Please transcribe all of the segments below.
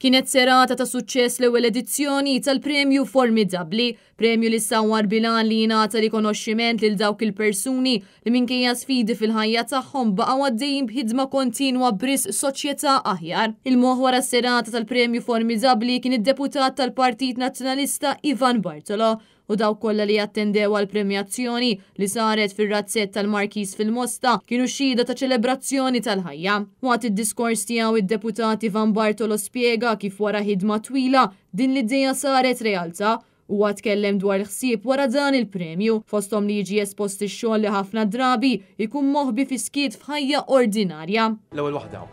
Kienet serata ta' suċċess l-ewwel edizzjoni tal-Premju Formidabbli, premju li sawwar bilan li jingħata rikonoxximent lil dawk il-persuni li minkejja sfidi fil-ħajja tagħhom baqgħu għaddejjin b'ħidma kontinwa bris soċjetà aħjar. Il-moħħ wara s-serata tal-Premju Formidabbli kien id-deputat tal-Partit Nazzjonalista Ivan Bartolo u dawk kollha li attendew għal premjazzjoni li saret fir-razzett tal-Markis fil-Mosta kienu xhieda ta' ċelebrazzjoni tal-ħajja. Waqt id-diskors tiegħu id-deputat Ivan Bartolo spjega kif wara ħidma twila din l-idea saret realtà u tkellem dwar l-ħsieb wara dan il-premju fosthom li jiġi espost ix-xogħol li ħafna drabi jkun moħbi fi skiet f'ħajja ordinarja. L-ewwel waħda,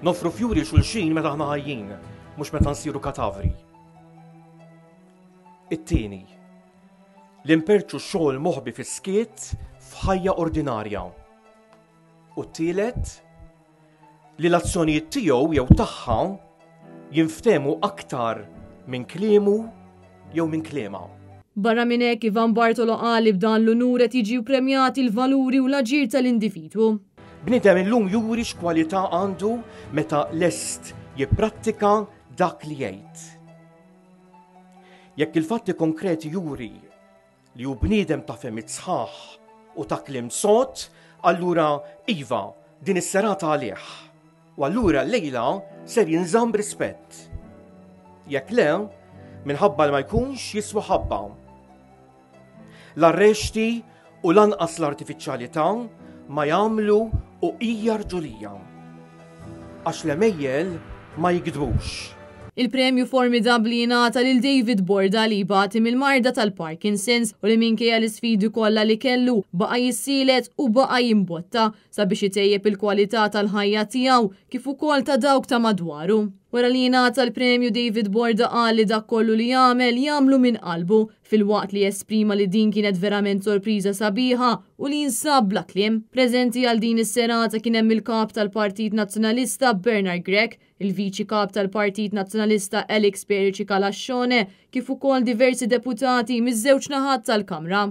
nofru fjuri xulxin meta aħna ħajjin, mhux meta nsiru katavri. It-tieni, li nperċu xogħol moħbi fi skiet f'ħajja ordinarja. U t-tielet, li l-azzjonijiet tiegħu jew tagħha jinftehmu aktar minn kliemu jew minn kliema. Barra minn hekk Ivan Bartolo qal li b'dan l-unur qed jiġu premjati l-valuri u l-aġir tal-individwu. Bniedem illum juri x'kwalità għandu meta lest jipprattika dak li jgħid. Jekk il-fatti konkreti juri li hu bniedem ta' fehmiet sħaħ u ta' kliem sod, allura iva din is-serata għalih. U allura l-lejla ser jinżamm b'rispett. Jekk le, minħabba li ma jkunx jiswa ħabba. L-arresti u lanqas l-artifiċjalità ma jagħmlu u hija rġulija. Għax l-emejjel ma jikdbux. Il-premju Formidabbli jingħata lil David Borda li bagħti mill-marda tal-Parkinson's u li minkejja l-isfidi kollha li kellu baqa' jissielet u baqa' jimbotta sabiex itejjeb il-kwalità tal-ħajja tiegħu kif ukoll ta' dawk ta' madwaru. Wara li jingħata l-premju David Borda qal li dak kollu li jagħmlu minn qalbu filwaqt li esprima li din kienet verament sorpriża sabiħa u li jinsab bla kliem. Preżenti għal din is-serata kien hemm il-kap tal-Partit Nazzjonalista Bernard Grech, il-viċi kap tal-Partit Nazzjonalista Elix Perici Kalascione, kif ukoll diversi deputati miż-żewġ naħat tal-Kamra.